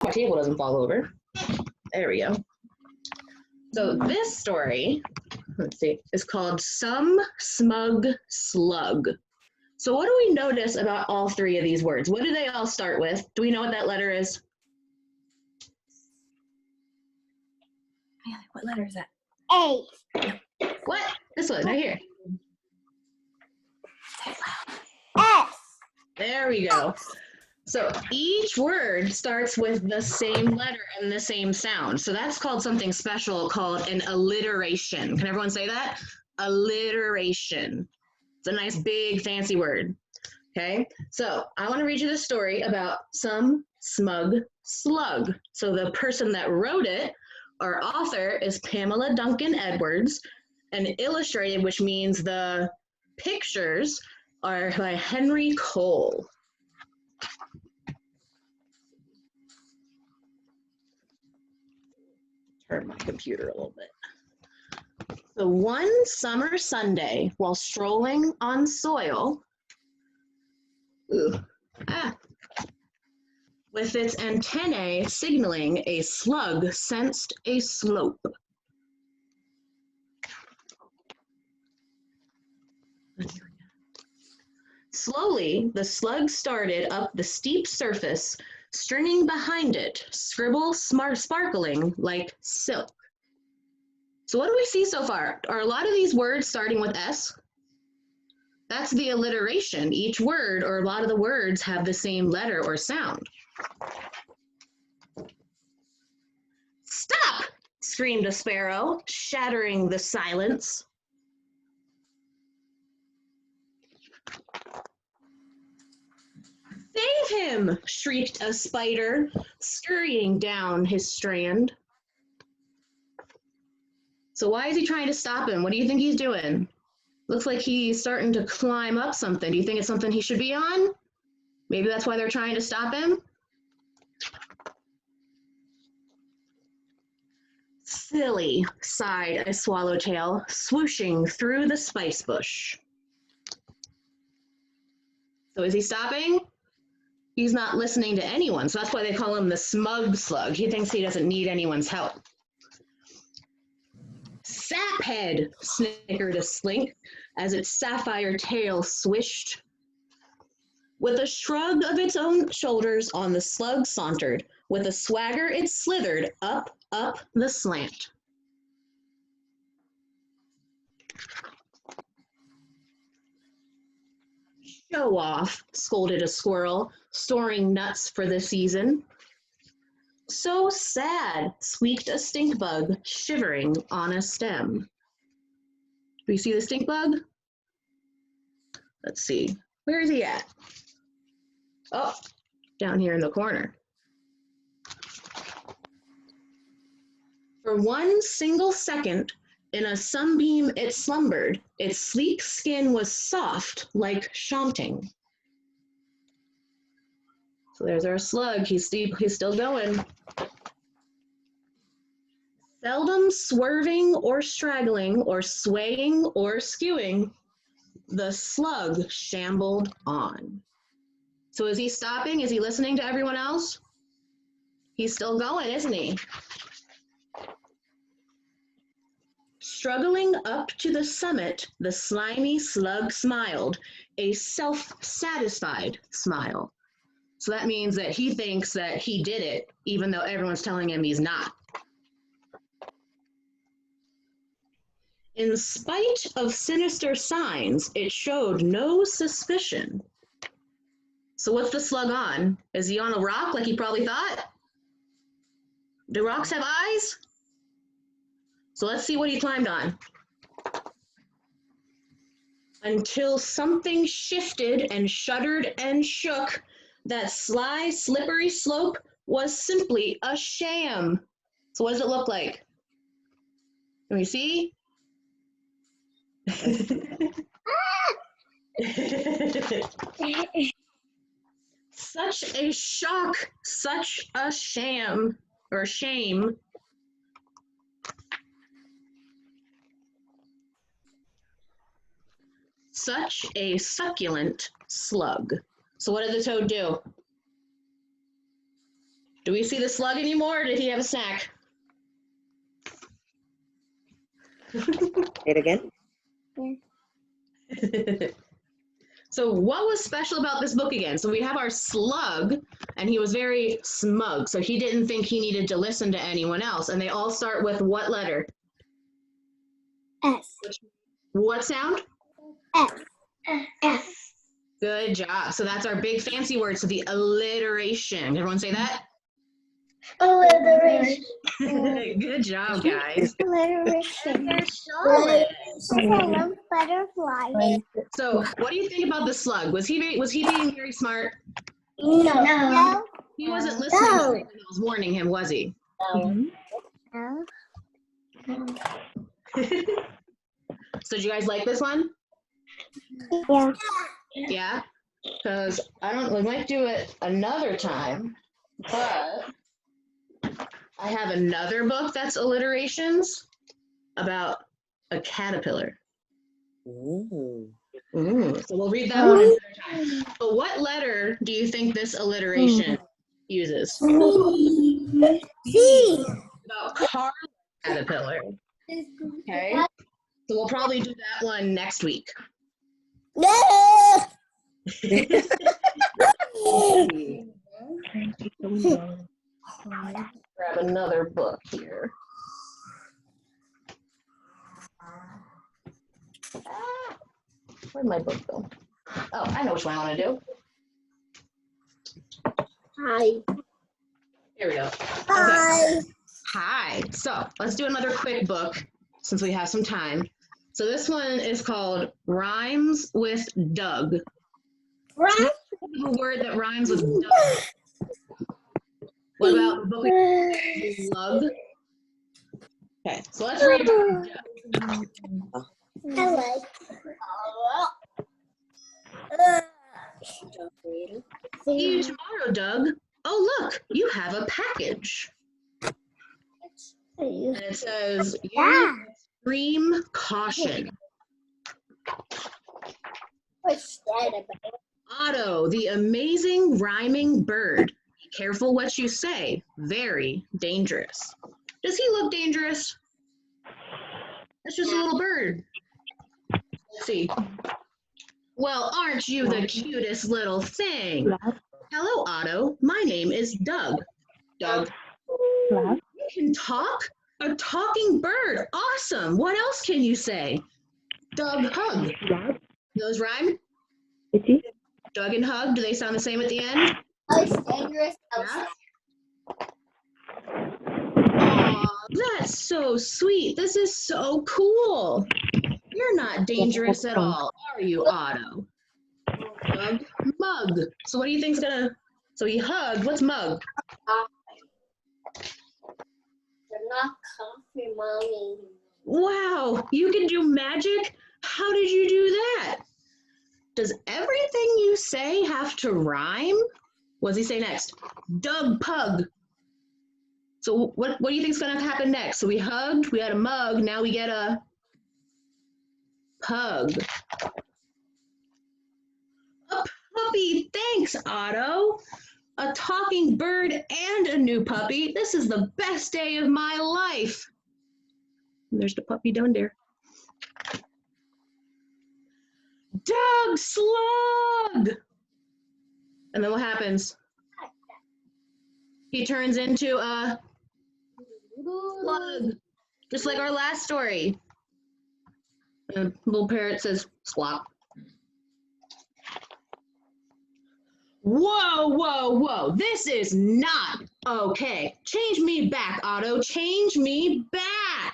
my table doesn't fall over. There we go. So this story, let's see, is called Some Smug Slug. So what do we notice about all three of these words? What do they all start with? Do we know what that letter is? What letter is that? A. What? This one, right here. S. There we go. So each word starts with the same letter and the same sound. So that's called something special called an alliteration. Can everyone say that? Alliteration. It's a nice big fancy word. Okay, so I want to read you this story about Some Smug Slug. So the person that wrote it, our author, is Pamela Duncan Edwards, and illustrated, which means the pictures are by Henry Cole. Turn my computer a little bit. So one summer Sunday, while strolling on soil, with its antennae signaling, a slug sensed a slope. Slowly, the slug started up the steep surface, stringing behind it, scribble sparkling like silk. So what do we see so far? Are a lot of these words starting with S? That's the alliteration. Each word, or a lot of the words, have the same letter or sound. Stop! Screamed a sparrow, shattering the silence. Save him! Shrieked a spider, scurrying down his strand. So why is he trying to stop him? What do you think he's doing? Looks like he's starting to climb up something. Do you think it's something he should be on? Maybe that's why they're trying to stop him? Silly, sighed a swallowtail, swooshing through the spice bush. So is he stopping? He's not listening to anyone, so that's why they call him the smug slug. He thinks he doesn't need anyone's help. Saphead, snickered a slink as its sapphire tail swished. With a shrug of its own shoulders on the slug sauntered. With a swagger it slithered up the slant. Show off, scolded a squirrel, storing nuts for the season. So sad, squeaked a stink bug, shivering on a stem. Do you see the stink bug? Let's see. Where is he at? Oh, down here in the corner. For one single second, in a sunbeam it slumbered. Its sleek skin was soft like shanting. So there's our slug. He's still going. Seldom swerving or straggling or swaying or skewing, the slug shambled on. So is he stopping? Is he listening to everyone else? He's still going, isn't he? Struggling up to the summit, the slimy slug smiled, a self-satisfied smile. So that means that he thinks that he did it, even though everyone's telling him he's not. In spite of sinister signs, it showed no suspicion. So what's the slug on? Is he on a rock like he probably thought? Do rocks have eyes? So let's see what he climbed on. Until something shifted and shuddered and shook, that sly, slippery slope was simply a sham. So what does it look like? Can we see? Such a shock, such a sham, or shame. Such a succulent slug. So what did the toad do? Do we see the slug anymore, or did he have a snack? Say it again. So what was special about this book again? So we have our slug, and he was very smug. So he didn't think he needed to listen to anyone else. And they all start with what letter? S. What sound? F. F. Good job. So that's our big fancy word. So the alliteration. Everyone say that? Alliteration. Good job, guys. Alliteration. They're solid. I love butterflies. So what do you think about the slug? Was he being very smart? No. He wasn't listening to No. anyone that was warning him, was he? No. So do you guys like this one? Yeah. Yeah? Because we might do it another time, but I have another book that's alliterations about a caterpillar. Ooh. So we'll read that one another time. But what letter do you think this alliteration uses? C. About car caterpillar. Okay. So we'll probably do that one next week. No. Grab another book here. Where'd my book go? Oh, I know which one I want to do. Hi. Here we go. Okay. Hi. Hi. So let's do another quick book since we have some time. So this one is called Rhymes with Doug. Right. A word that rhymes with Doug. What about the book Slug? Okay, so let's read about Doug. Hello. See you tomorrow, Doug. Oh, look, you have a package. And it says, Yeah. extreme caution. What's that about? Otto, the amazing rhyming bird. Be careful what you say. Very dangerous. Does he look dangerous? That's just a little bird. Let's see. Well, aren't you the cutest little thing? Hello, Otto. My name is Doug. Doug. You can talk? A talking bird. Awesome. What else can you say? Doug, hug. Those rhyme? Doug and hug, do they sound the same at the end? It's dangerous. Yeah. Aw, that's so sweet. This is so cool. You're not dangerous at all, are you, Otto? Doug, mug. So what do you think's gonna, so he hugged, what's mug? They're not coffee, Mommy. Wow, you can do magic? How did you do that? Does everything you say have to rhyme? What does he say next? Doug pug. So what do you think's gonna happen next? So we hugged, we had a mug, now we get a pug. A puppy, thanks, Otto. A talking bird and a new puppy. This is the best day of my life. And there's the puppy down there. Doug slug. And then what happens? He turns into a slug, just like our last story. And little parrot says, squawk. Whoa, whoa, whoa. This is not okay. Change me back, Otto. Change me back.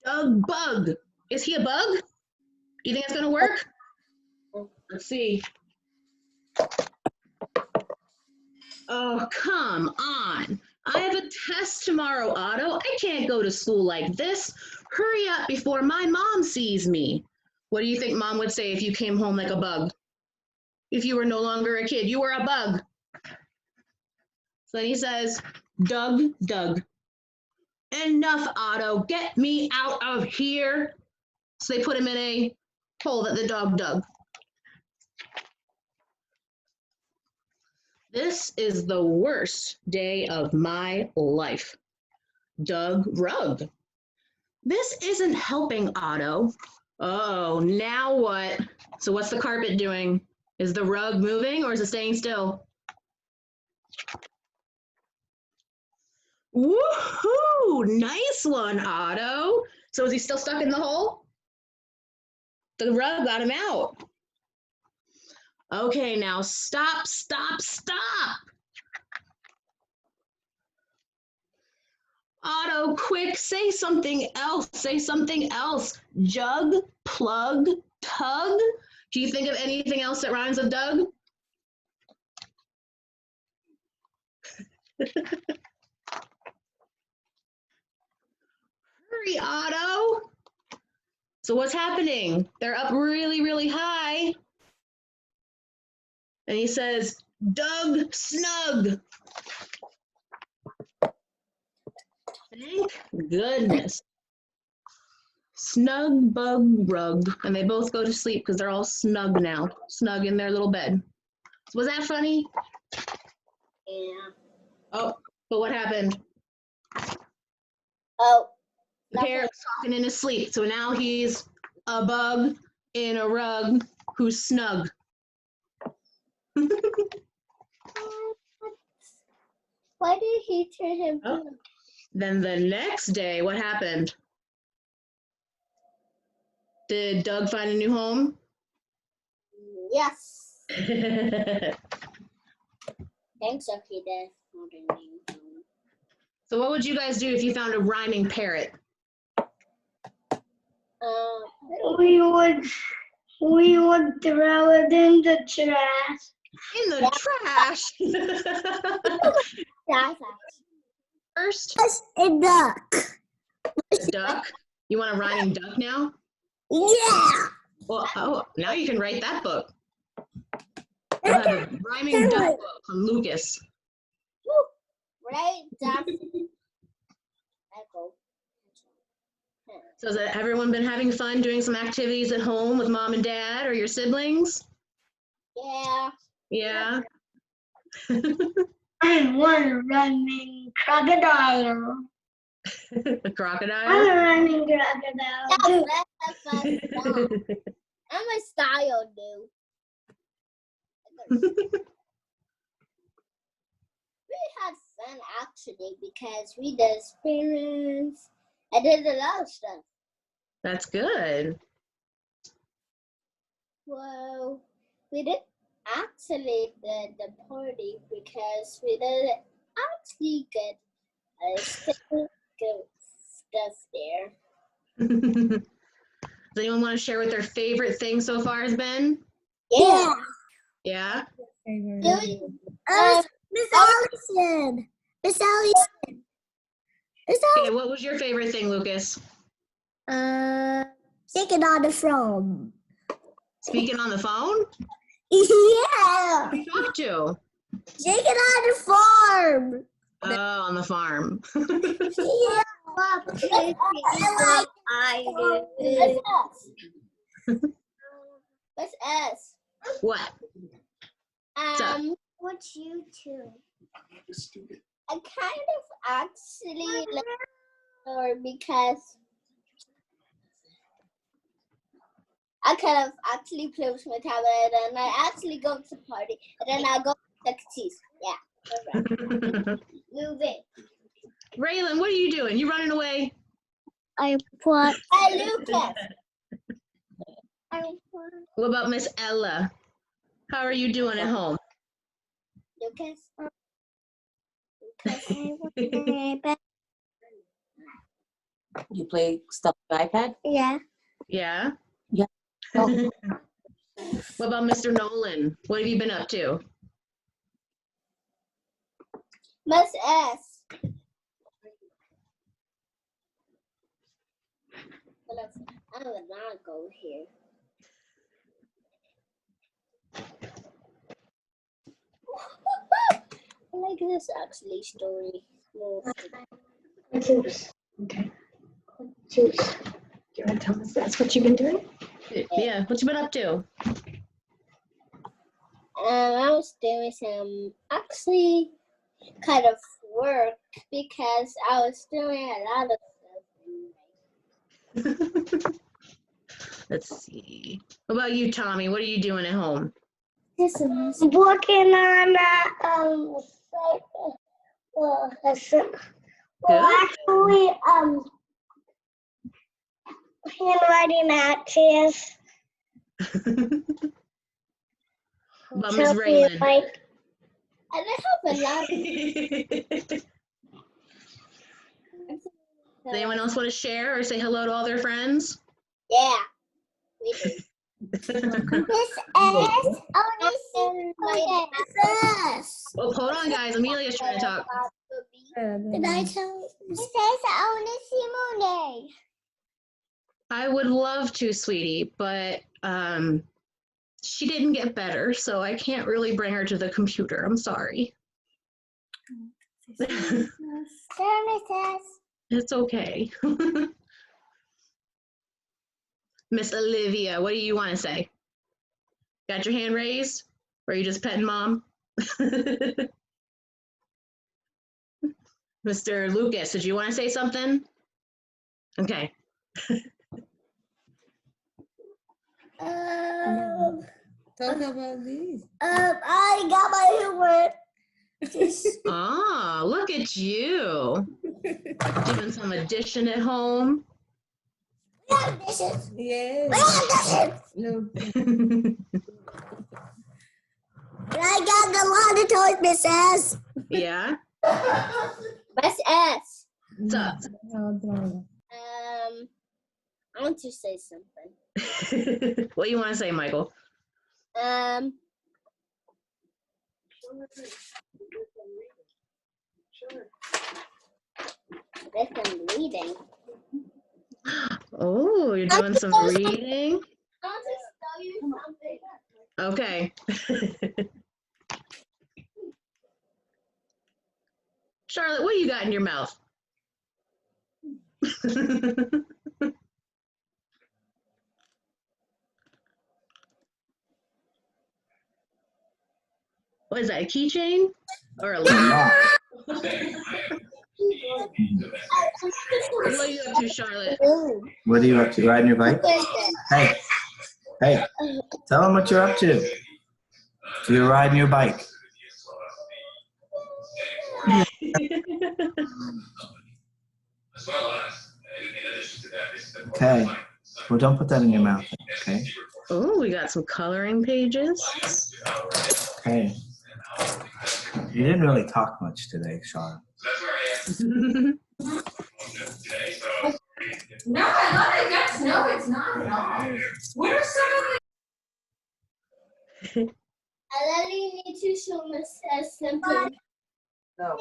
Doug bug. Is he a bug? Do you think it's going to work? Let's see. Oh, come on. I have a test tomorrow, Otto. I can't go to school like this. Hurry up before my mom sees me. What do you think Mom would say if you came home like a bug? If you were no longer a kid, you were a bug. So then he says, Doug, Doug. Enough, Otto. Get me out of here. So they put him in a hole that the dog dug. This is the worst day of my life. Doug Rug. This isn't helping Otto. Oh, now what? So what's the carpet doing? Is the rug moving or is it staying still? Woohoo! Nice one, Otto. So is he still stuck in the hole? The rug got him out. Okay, now stop, stop, stop. Otto, quick, say something else. Say something else. Jug, plug, tug. Do you think of anything else that rhymes with Doug? Hurry, Otto. So what's happening? They're up really, really high. And he says, Doug Snug. Thank goodness. Snug bug rug. And they both go to sleep because they're all snug now. Snug in their little bed. Was that funny? Yeah. Oh, but what happened? Oh. The parrot was talking in his sleep. So now he's a bug in a rug who's snug. Why did he turn him Oh. blue? Then the next day, what happened? Did Doug find a new home? Yes. So Thanks, so he did. what would you guys do if you found a rhyming parrot? We would throw it in the trash. In the trash. That's First, a duck. duck. You want a rhyming duck now? Yeah. Well, oh, now you can write that book. You'll have a rhyming duck book from Lucas. Right, duck. Echo. So has everyone been having fun doing some activities at home with mom and dad or your siblings? Yeah. Yeah. I want a running crocodile. A crocodile? I'm a running crocodile. I'm a style, dude. We had fun actually because we did experiments. I did a lot of stuff. That's good. Well, we did actually did the party because we did actually get good stuff there. Does anyone want to share what their favorite thing so far has been? Yeah. Yeah? Miss Allison. Miss Allison. Okay, what was your favorite thing, Lucas? Taking on the phone. Speaking on the phone? Yeah. Who you talk to? Taking on the farm. Oh, on the farm. Yeah. I do. What's S? What? up? What's you two? I kind of actually like her because I kind of actually play with my tablet and I actually go to the party and then I go to the Yeah. Right. Moving. Raylan, what are you doing? You running away? I put. Hey, Lucas. What about Miss Ella? How are you doing at home? Lucas. You play stuff on the iPad? Yeah. Yeah? Yeah. Oh. What about Mr. Nolan? What have you been up to? Miss S. I would not go here. I like this actually story. Juice. Okay. Juice. Do you want to tell us that's what you've been doing? Yeah, what you been up to? I was doing some actually kind of work because I was doing a lot of stuff. Let's see. What about you, Tommy? What are you doing at home? Working on lesson. Well, actually, handwriting actions. About Miss Raylan. Like, And I have a lot of Does anyone else want to share or say hello to all their friends? Yeah. We do. Miss S. Oh, hold on, guys. Amelia's trying to talk. Can I tell? It says I want to see Monet. I would love to, sweetie, but she didn't get better, so I can't really bring her to the computer. I'm sorry. It's okay. Miss Olivia, what do you want to say? Got your hand raised? Or are you just petting mom? Mr. Lucas, did you want to say something? Okay. Talk about this. I got my homework. Ah, look at you. Doing some addition at home. Dishes. Yes. No. I got a lot of toys, Miss S. Yeah? Miss S. What's up? I want to say something. What do you want to say, Michael? There's some reading. Oh, you're doing some reading? I want to tell you something. Okay. Charlotte, what do you got in your mouth? What is that, a keychain? Or a lock? What are you up to, Charlotte? What are you up to? Riding your bike? Hey, hey, tell them what you're up to. So you're riding your bike. Okay. Well, don't put that in your mouth. Okay. Oh, we got some coloring pages. Okay. You didn't really talk much today, Charlotte. No, I love it. Yes, no, it's not at all. What are some of the I really need to show Miss S something. No.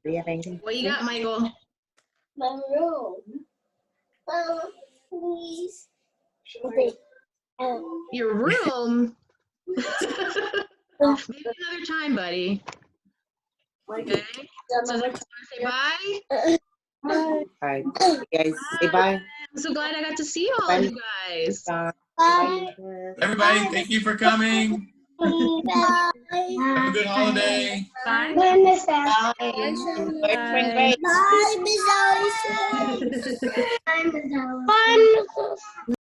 Do you have anything? What you got, Michael? My room. Please. Okay. Your room? Maybe another time, buddy. Okay. So want to say bye? All right. You guys say bye. I'm so glad I got to see all of you guys. Bye. Bye. everybody? Thank you for coming. Bye. Have a good holiday. Bye. Miss S. Bye. Enjoy spring break. Bye, Miss Alice. I'm Wonderful.